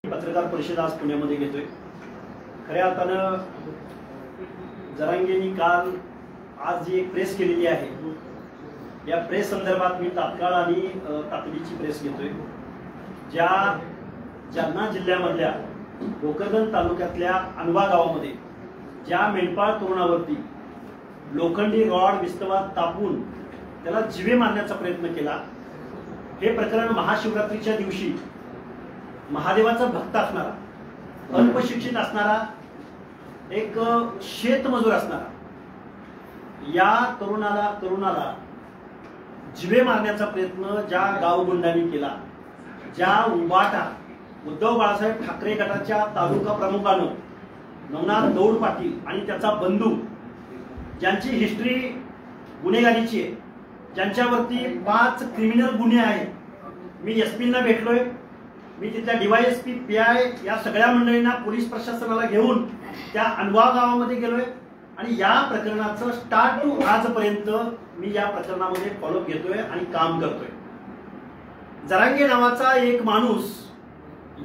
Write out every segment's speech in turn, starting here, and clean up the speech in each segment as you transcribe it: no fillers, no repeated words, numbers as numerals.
पत्रकार परिषद आज पुण्यामध्ये घेतोय। खऱ्या अर्थानं जरांगेंनी काल आज जी एक प्रेस केलेली आहे, या प्रेस संदर्भात मी तात्काळ आणि तातडीची प्रेस घेतोय। ज्या जालना जिल्ह्यामधल्या भोकरदन तालुक्यातल्या अनवा गावामध्ये ज्या मेंढपाळ तरुणावरती लोखंडी रॉड विस्तवात तापून त्याला जीवे मारण्याचा प्रयत्न केला, हे प्रकरण महाशिवरात्रीच्या दिवशी महादेवाचा भक्त असणारा, अल्पशिक्षित असणारा, एक शेतमजूर असणारा या तरुणाला जीवे मारण्याचा प्रयत्न ज्या गावगुंडांनी केला, ज्या उंबाटा उद्धव बाळासाहेब ठाकरे गटाच्या तालुका प्रमुखानं नवनाथ दौड पाटील आणि त्याचा बंधू, ज्यांची हिस्ट्री गुन्हेगारीची आहे, ज्यांच्यावरती 5 क्रिमिनल गुन्हे आहेत। मी एसपींना भेटलोय, मी तिथल्या डीवायएसपी पीआय या सगळ्या मंडळींना, पोलीस प्रशासनाला घेऊन त्या अनवा गावामध्ये गेलोय आणि या प्रकरणाचं स्टार्ट टू आजपर्यंत मी या प्रकरणामध्ये फॉलोअप घेतोय आणि काम करतोय। जरांगे नावाचा एक माणूस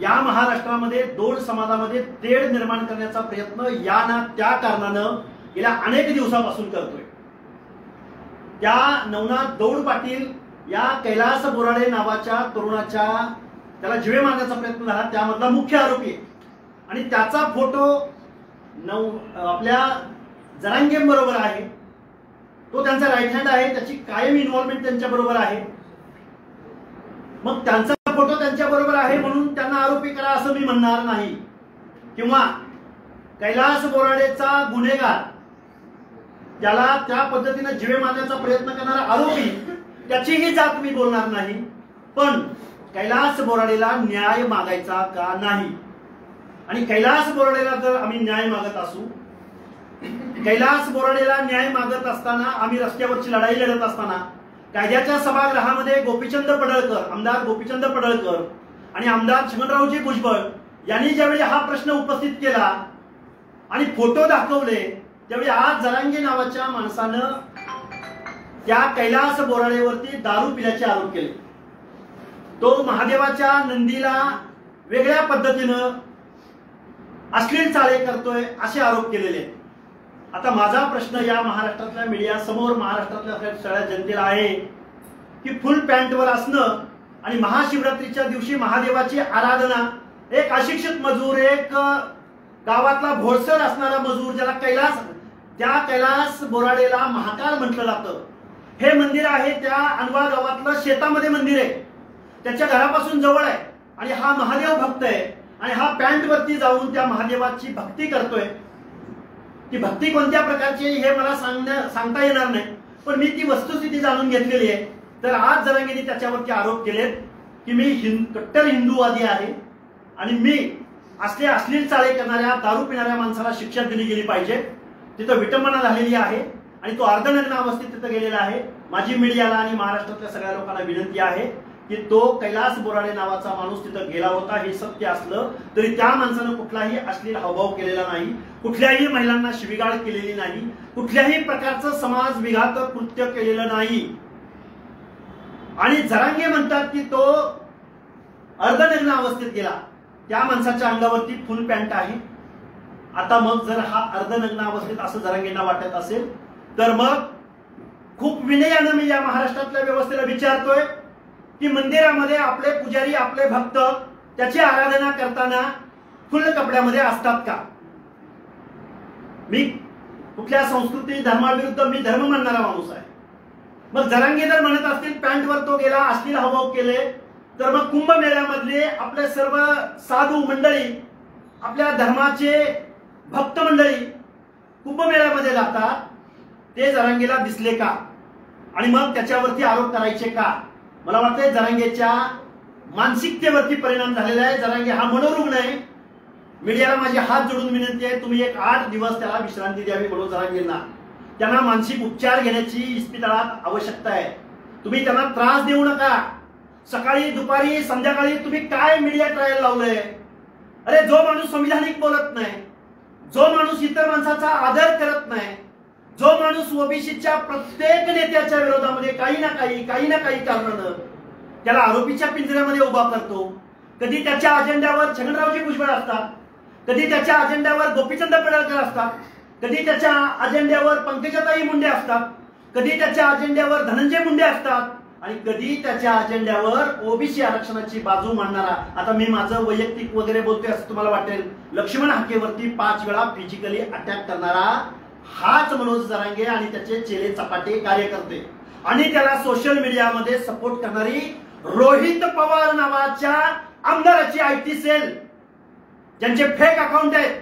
या महाराष्ट्रामध्ये दोड समाजामध्ये तेढ निर्माण करण्याचा प्रयत्न या ना त्या कारणानं गेल्या अनेक दिवसापासून करतोय। त्या नवनाथ दौड पाटील या कैलास बोराडे नावाच्या तरुणाच्या त्याला जीवे मारण्याचा प्रयत्न झाला, त्यामधला मुख्य आरोपी आहे आणि त्याचा फोटो आपल्या जरांगेंबरोबर आहे। तो त्यांचा राईट हँड आहे, त्याची कायम इन्व्हॉल्वमेंट त्यांच्या बरोबर आहे। मग त्यांचा फोटो त्यांच्या बरोबर आहे म्हणून त्यांना आरोपी करा असं मी म्हणणार नाही, किंवा कैलास बोराडेचा गुन्हेगार त्याला त्या पद्धतीने जीवे मारण्याचा प्रयत्न करणारा आरोपी त्याचीही जात मी बोलणार नाही। पण कैलास बोराडेला न्याय मागायचा का नाही, आणि कैलास बोराडेला जर आम्ही न्याय मागत असू, कैलास बोराडेला न्याय मागत असताना, आम्ही रस्त्यावरची लढाई लढत असताना, कायद्याच्या सभागृहामध्ये गोपीचंद पडळकर, आमदार गोपीचंद पडळकर आणि आमदार चिमणरावजी भुजबळ यांनी ज्यावेळी हा प्रश्न उपस्थित केला आणि फोटो दाखवले, त्यावेळी आज जरांगे नावाच्या माणसानं त्या कैलास बोराडेवरती दारू पिल्याचे आरोप केले। तो महादेवाच्या नंदीला वेगळ्या पद्धतीनं अश्लील चाळे करतोय असे आरोप केलेले आहेत। आता माझा प्रश्न या महाराष्ट्रातल्या मीडिया समोर, महाराष्ट्रातल्या सगळ्या जनतेला आहे की फुल पॅन्टवर असणं आणि महाशिवरात्रीच्या दिवशी महादेवाची आराधना, एक अशिक्षित मजूर, एक गावातला भोळसर असणारा मजूर, ज्याला त्या कैलास बोराडेला महाकाल म्हटलं जातं, हे मंदिर आहे त्या अनवा गावातलं शेतामध्ये मंदिर आहे, त्याच्या घरापासून जवळ आहे आणि हा महादेव भक्त आहे आणि हा पॅन्ट वरती जाऊन त्या महादेवाची भक्ती करतोय। ती भक्ती कोणत्या प्रकारची हे मला सांगता येणार नाही, पण मी ती वस्तुस्थिती जाणून घेतलेली आहे। तर आज जरांगेंनी त्याच्यावरती आरोप केलेत की मी कट्टर हिंदूवादी आहे आणि मी असले अश्लील चाळे करणाऱ्या, दारू पिणाऱ्या माणसाला शिक्षा दिली गेली पाहिजे। तिथं विटंबना झालेली आहे आणि तो अर्धनग्न अवस्थेत तिथं गेलेला आहे। माझी मीडियाला आणि महाराष्ट्रातल्या सगळ्या लोकांना विनंती आहे की तो कैलास बोराडे नावाचा माणूस तिथं गेला होता, हे सत्य असलं तरी त्या माणसानं कुठलाही अश्लील हावभाव केलेला नाही, कुठल्याही महिलांना शिवीगाळ केलेली नाही, कुठल्याही प्रकारचं समाज विघातक कृत्य केलेलं नाही। आणि जरांगे म्हणतात की तो अर्धनग्न अवस्थेत गेला, त्या माणसाच्या अंगावरती फुल पॅन्ट आहे। आता मग जर हा अर्धनग्न अवस्थेत असं जरांगेंना वाटत असेल तर मग खूप विनयानं मी या महाराष्ट्रातल्या व्यवस्थेला विचारतोय की मंदिरामध्ये आपले पुजारी, आपले भक्त त्याची आराधना करताना फुल कपड्यामध्ये असतात का? मी कुठल्या संस्कृती धर्माविरुद्ध मी धर्म मानणारा माणूस आहे। मग जरांगे जर म्हणत असतील पॅन्टवर तो गेला, अश्लील हावभाव केले, तर मग कुंभमेळ्यामधले आपले सर्व साधू मंडळी, आपल्या धर्माचे भक्त मंडळी कुंभमेळ्यामध्ये जातात, ते जरांगेला दिसले का? आणि मग त्याच्यावरती आरोप करायचे का? मला वाटतंय जरांगेच्या मानसिकतेवरती परिणाम झालेला आहे। जरांगे हा मनोरुग्ण आहे। मीडियाला माझी हात जोडून विनंती आहे, तुम्ही एक 8 दिवस त्याला विश्रांती द्यावी म्हणून जरांगेंना। त्यांना मानसिक उपचार घेण्याची इस्पितळात आवश्यकता आहे। तुम्ही त्यांना त्रास देऊ नका। सकाळी, दुपारी, संध्याकाळी तुम्ही काय मीडिया ट्रायल लावलंय? अरे जो माणूस संविधानिक बोलत नाही, जो माणूस इतर माणसाचा आदर करत नाही, जो माणूस ओबीसीच्या प्रत्येक नेत्याच्या विरोधामध्ये काही ना काही कारणानं त्याला आरोपीच्या पिंजऱ्यामध्ये उभा करतो, कधी त्याच्या अजेंड्यावर छगनरावजी भुजबळ असतात, कधी त्याच्या अजेंड्यावर गोपीचंद पडळकर असतात, कधी त्याच्या अजेंड्यावर पंकजाताई मुंडे असतात, कधी त्याच्या अजेंड्यावर धनंजय मुंडे असतात आणि कधी त्याच्या अजेंड्यावर ओबीसी आरक्षणाची बाजू मांडणारा, आता मी माझं वैयक्तिक वगैरे बोलतोय असं तुम्हाला वाटेल, लक्ष्मण हाकेवरती 5 वेळा फिजिकली अटॅक करणारा हाच मनोज जरांगे आणि त्याचे चेले चपाटे कार्यकर्ते आणि त्याला सोशल मीडियामध्ये सपोर्ट करणारी रोहित पवार नावाच्या आमदाराची आयटी सेल, ज्यांचे फेक अकाउंट आहेत,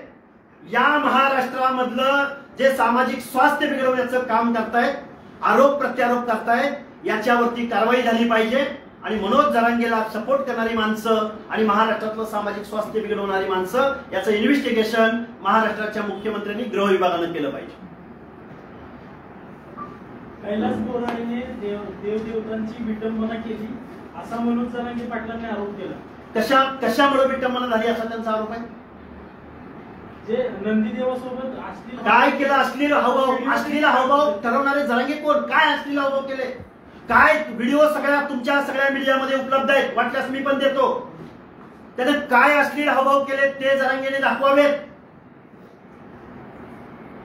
या महाराष्ट्रामधलं जे सामाजिक स्वास्थ्य बिघडवण्याचं काम करतायत, आरोप प्रत्यारोप करतायत, याच्यावरती कारवाई झाली पाहिजे आणि मनोज जरांगेला सपोर्ट करणारी माणसं आणि महाराष्ट्रातलं सामाजिक स्वास्थ्य बिघडवणारी माणसं याचं इन्व्हेस्टिगेशन महाराष्ट्राच्या मुख्यमंत्र्यांनी गृह विभागानं केलं पाहिजे. कैलास बोराडेने देवदेवतांची विटंबना केली असा मनोज जरांगे पाटलांनी आरोप केला. कशामुळे विटंबना झाली असा त्यांचा आरोप आहे. जे नंदीदेवासोबत अश्लील काय केलं, अश्लील हावभाव ठरवणारे जरांगे कोण, काय अश्लील हावभाव केले, काय व्हिडिओ तुमच्या सगळ्या मीडियामध्ये उपलब्ध आहेत, वाटल्यास मी पण देतो. त्याने काय अश्लील हावभाव केले ते जरांगेने दाखवावेत.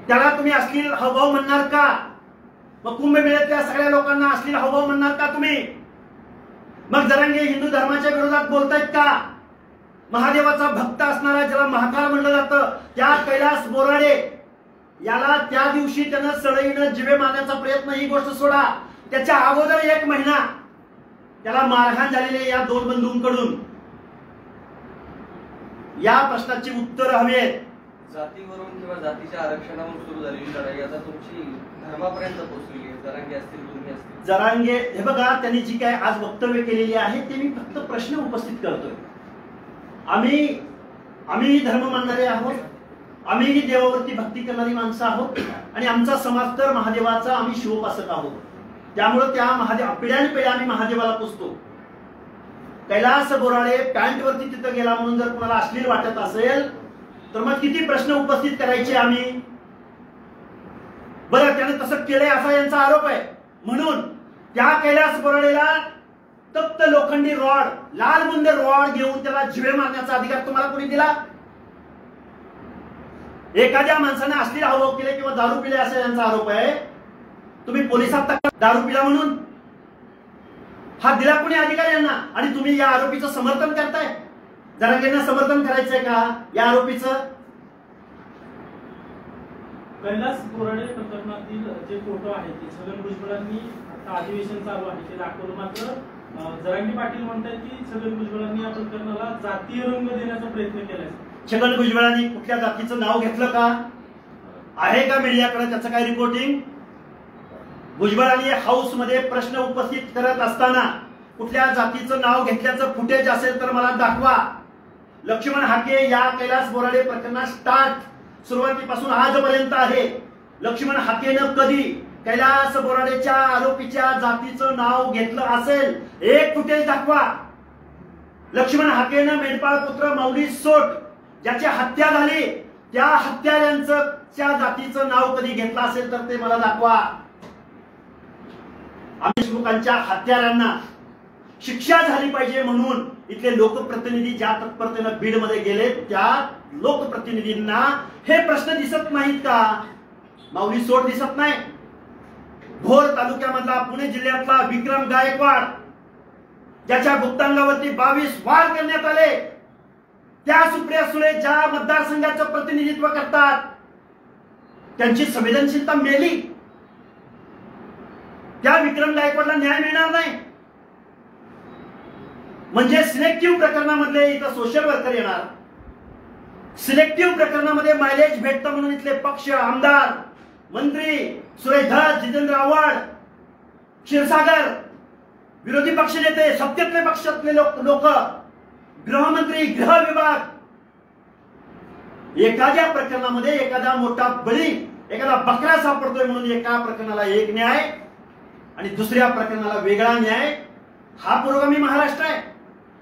त्याला तुम्ही अश्लील हावभाव म्हणणार का? मग कुंभमेळ्यातल्या सगळ्या लोकांना अश्लील हावभाव म्हणणार का तुम्ही? मग जरांगे हिंदू धर्माच्या विरोधात बोलतायत का? महादेवाचा भक्त असणारा, ज्याला महाकाल म्हणलं जातं, त्या कैलास बोराडे याला त्या दिवशी त्यानं सळईनं जिवे मारण्याचा प्रयत्न, ही गोष्ट सोडा, त्याच्या अगोदर 1 महिना त्याला मारहाण झालेली या 2 बंधूंकडून. या प्रश्नाची उत्तर हवी आहेत. जातीवरून किंवा जातीच्या आरक्षणावरून सुरू झालेली लढाई आता तुमची धर्मापर्यंत पोहोचलेली आहे. जरांगे असतील, तुम्ही असतील. जरांगे हे बघा, त्यांनी जी काय आज वक्तव्य केलेली आहे ते मी फक्त प्रश्न उपस्थित करतोय. आम्ही धर्म मानणारे आहोत, आम्हीही देवावरती भक्ती करणारी माणसं आहोत आणि आमचा समाज तर महादेवाचा, आम्ही शिवोपासक आहोत. त्यामुळे त्या महादेव पिढ्यानपिढ्या आम्ही महादेवाला पुजतो. कैलास बोराडे पॅन्टवरती तिथं गेला म्हणून जर कोणाला अश्लील वाटत असेल तर मग किती प्रश्न उपस्थित करायचे आम्ही. बरं, त्याने तसं केलंय असा यांचा आरोप आहे म्हणून त्या कैलास बोराडेला तप्त लोखंडी रॉड, लाल बुंदे रॉड घेऊन त्याला जिवे मारण्याचा अधिकार तुम्हाला कोणी दिला? एखाद्या माणसाने अश्लील हावभाव केले किंवा दारू पिले असा यांचा आरोप आहे. तुम्ही पोलिसात दारू पिला म्हणून हा दिला कोणी अधिकार यांना? आणि तुम्ही या आरोपीचं समर्थन करताय. जरांगेंना समर्थन करायचंय का या आरोपीचं? कैलास बोराडे प्रकरणातील जे फोटो आहेत ते छगन भुजबळांनी, आता अधिवेशन चालू आहे ते दाखवलं, मात्र जरांगे पाटील म्हणतात की छगन भुजबळांनी या प्रकरणाला जातीय रंग देण्याचा प्रयत्न केलाय. छगन भुजबळांनी कुठल्या जातीचं नाव घेतलं का? आहे का मीडियाकडे त्याचं काय रिपोर्टिंग? भुजबळांनी हाऊस मध्ये प्रश्न उपस्थित करत असताना कुठल्या जातीचं नाव घेतल्याचं फुटेज असेल तर मला दाखवा. लक्ष्मण हाके या कैलास बोराडे प्रकरणात सुरुवातीपासून आजपर्यंत आहे. लक्ष्मण हाकेनं कधी कैलास बोराडेच्या आरोपीच्या जातीचं नाव घेतलं असेल एक फुटेज दाखवा. लक्ष्मण हाकेनं मेंढपाळ पुत्र माऊली सोट ज्याची हत्या झाली त्या हत्याऱ्यांचं जातीचं नाव कधी घेतलं असेल तर ते मला दाखवा. आम्ही लोकांच्या हत्यारांना शिक्षा झाली पाहिजे म्हणून इथले लोकप्रतिनिधी ज्या तत्परतेनं बीड मध्ये गेले त्या लोकप्रतिनिधींना हे प्रश्न दिसत नाहीत का? माऊली सोट दिसत नाही? भोर तालुक्यामधला पुणे जिल्ह्यातला विक्रम गायकवाड ज्याच्या गुप्तांगावरती 22 वार करण्यात आले, त्या सुप्रिया सुळे ज्या मतदारसंघाचं प्रतिनिधित्व करतात त्यांची संवेदनशीलता मेली. त्या विक्रम गायकवाडला न्याय मिळणार नाही म्हणजे सिलेक्टिव्ह प्रकरणामध्ये इथं सोशल वर्कर येणार, सिलेक्टिव्ह प्रकरणामध्ये मायलेज भेटतं म्हणून इथले पक्ष, आमदार, मंत्री सुरेश धस, जितेंद्र आव्हाड, क्षीरसागर, विरोधी पक्षनेते, सत्तेतले पक्षातले लोक, गृहमंत्री, गृह विभाग, एखाद्या प्रकरणामध्ये एखादा मोठा बळी, एखादा बकरा सापडतोय म्हणून एका प्रकरणाला एक न्याय आणि दुसऱ्या प्रकरणाला वेगळा न्याय. हा पुरोगामी महाराष्ट्र आहे?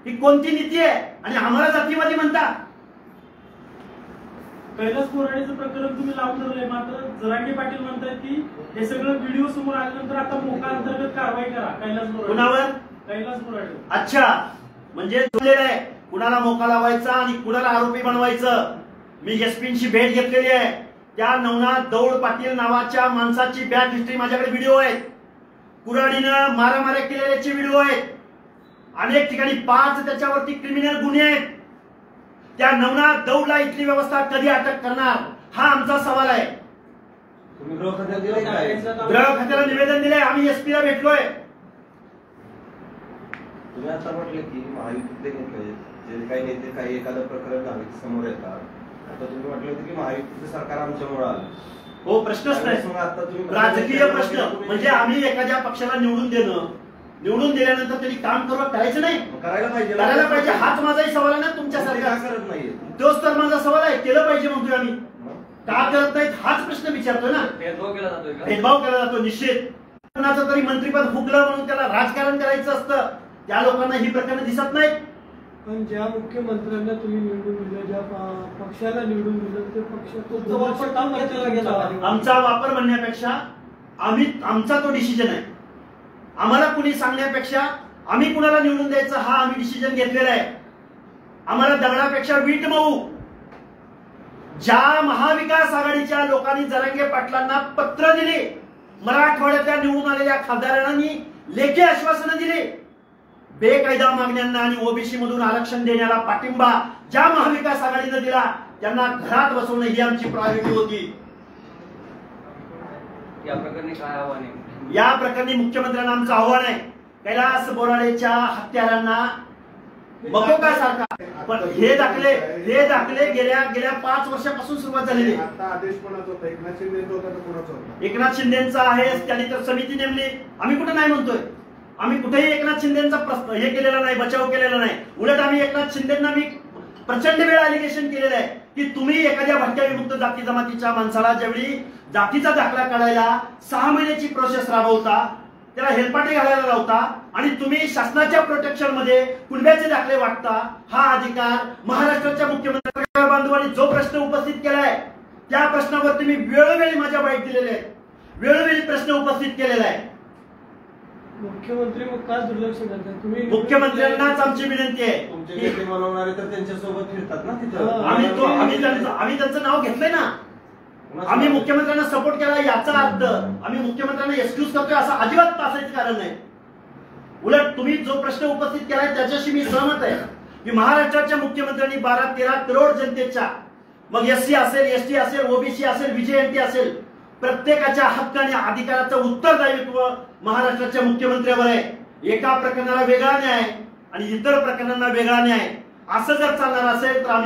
ही कोणती नीती आहे? आणि आम्हाला जातीवादी म्हणता. कैलास बोराडेचं प्रकरण तुम्ही लावून धरलंय, मात्र जरांगे पाटील म्हणतात की हे सगळं व्हिडिओ समोर आल्यानंतर आता मोका अंतर्गत कारवाई करा कैलास बोराडे. कुणावर? कैलास बोराडे. अच्छा, म्हणजे जोडलेलं आहे कुणाला मोका लावायचा आणि कुणाला आरोपी बनवायचं. मी एसपींची भेट घेतलेली आहे. त्या नवनाथ दौड पाटील नावाच्या माणसाची बॅक हिस्ट्री माझ्याकडे व्हिडिओ आहेत. कुऱ्हाडीनं मारामाऱ्या केलेल्याचे व्हिडिओ आहेत. अनेक ठिकाणी 5 त्याच्यावरती क्रिमिनल गुन्हे आहेत. त्या नवनाथ दौडला इथली व्यवस्था कधी अटक करणार हा आमचा सवाल आहे. तुम्ही गृह खात्याला दिलंय काय? गृह खात्याला निवेदन दिलंय. आम्ही एसपीला भेटलोय. तुम्ही आता म्हटलं की महायुतीतले घेतले जे काही नेते काही एखादं प्रकरण झालं की समोर येतात. आता तुम्ही म्हटलं होतं की महायुतीचं सरकार आमच्यामुळे आलं. हो, प्रश्नच नाही. मग आता तुम्ही राजकीय प्रश्न म्हणजे आम्ही एखाद्या पक्षाला निवडून देणं, निवडून दिल्यानंतर त्यांनी काम करायचं नाही, करायला पाहिजे. हाच माझाही सवाल आहे ना तुमच्या सरकार करत नाहीये. तोच तर माझा सवाल आहे. केलं पाहिजे म्हणतोय आम्ही. का करत नाहीत हाच प्रश्न विचारतोय ना. भेदभाव केला जातोय का? भेदभाव केला जातो निश्चित. कोणाचं तरी मंत्रीपद हुकलं म्हणून त्याला राजकारण करायचं असतं. त्या लोकांना ही प्रकरणं दिसत नाहीत. पण ज्या मुख्यमंत्र्यांना तुम्ही निवडून दिलं, ज्या पक्षाला निवडून दिलं, ते पक्ष आमचा वापर म्हणण्यापेक्षा आमचा तो डिसिजन आहे. आम्हाला कुणी सांगण्यापेक्षा आम्ही कुणाला निवडून द्यायचं हा आम्ही डिसिजन घेतलेला आहे. आम्हाला दगडापेक्षा वीट मऊ. ज्या महाविकास आघाडीच्या लोकांनी जरांगे पाटलांना पत्र दिले, मराठवाड्यातल्या निवडून आलेल्या खासदारांनी लेखी आश्वासनं दिली, बेकायदा मागण्यांना आणि ओबीसी मधून आरक्षण देण्याला पाठिंबा ज्या महाविकास आघाडीनं दिला त्यांना घरात बसवणं ही आमची प्रायोरिटी होती. या प्रकरणी काय आव्हान आहे? या प्रकरणी मुख्यमंत्र्यांना आमचं आव्हान आहे, कैलास बोराडेच्या हत्यारांना मकोका सारखा. पण हे दाखले गेल्या 5 वर्षापासून सुरुवात झालेली. आता आदेश कोणाचा होता? एकनाथ शिंदेचा होता का कोणाचा होता? एकनाथ शिंदेचा आहे. त्यांनी तर समिती नेमली. आम्ही कुठे नाही म्हणतोय. आम्ही कुठेही एकनाथ शिंदेचा हे केलेला नाही, बचाव केलेला नाही. उलट आम्ही एकनाथ शिंदेना मी प्रचंड वेळा अलिगेशन केलेलं आहे की तुम्ही एखाद्या भटक्या विमुक्त जाती जमातीच्या माणसाला ज्यावेळी जातीचा दाखला काढायला 6 महिन्याची प्रोसेस राबवता, त्याला हेलपाटे घालायला लावता आणि तुम्ही शासनाच्या प्रोटेक्शन मध्ये कुणब्याचे दाखले वाटता, हा अधिकार महाराष्ट्राच्या मुख्यमंत्री बांधवांनी जो प्रश्न उपस्थित केलाय त्या प्रश्नावर तुम्ही वेळोवेळी माझ्या बाईट दिलेले आहेत, वेळोवेळी प्रश्न उपस्थित केलेला आहे. मुख्यमंत्री मग का दुर्लक्ष करतात? तुम्ही मुख्यमंत्र्यांनाच आमची विनंती आहे. तुमचे नेते बनवणारे तर त्यांच्या सोबत फिरतात ना तिथं. आम्ही त्यांचं नाव घेतलंय ना. आम्ही मुख्यमंत्र्यांना सपोर्ट केला याचा अर्थ आम्ही मुख्यमंत्र्यांना एक्सक्यूज करतोय असं अजिबात असायचं कारण नाही. उलट तुम्ही जो प्रश्न उपस्थित केलाय त्याच्याशी मी सहमत आहे की महाराष्ट्राच्या मुख्यमंत्र्यांनी 12-13 करोड जनतेच्या, मग एससी असेल, एसटी असेल, ओबीसी असेल, व्हीजेएनटी असेल, प्रत्येकाच्या हक्क आणि अधिकाराचं उत्तरदायित्व महाराष्ट्राच्या मुख्यमंत्र्यावर आहे. एका प्रकरणाला वेगळा न्याय आणि इतर प्रकरणांना वेगळा न्याय असं जर चालणार असेल तर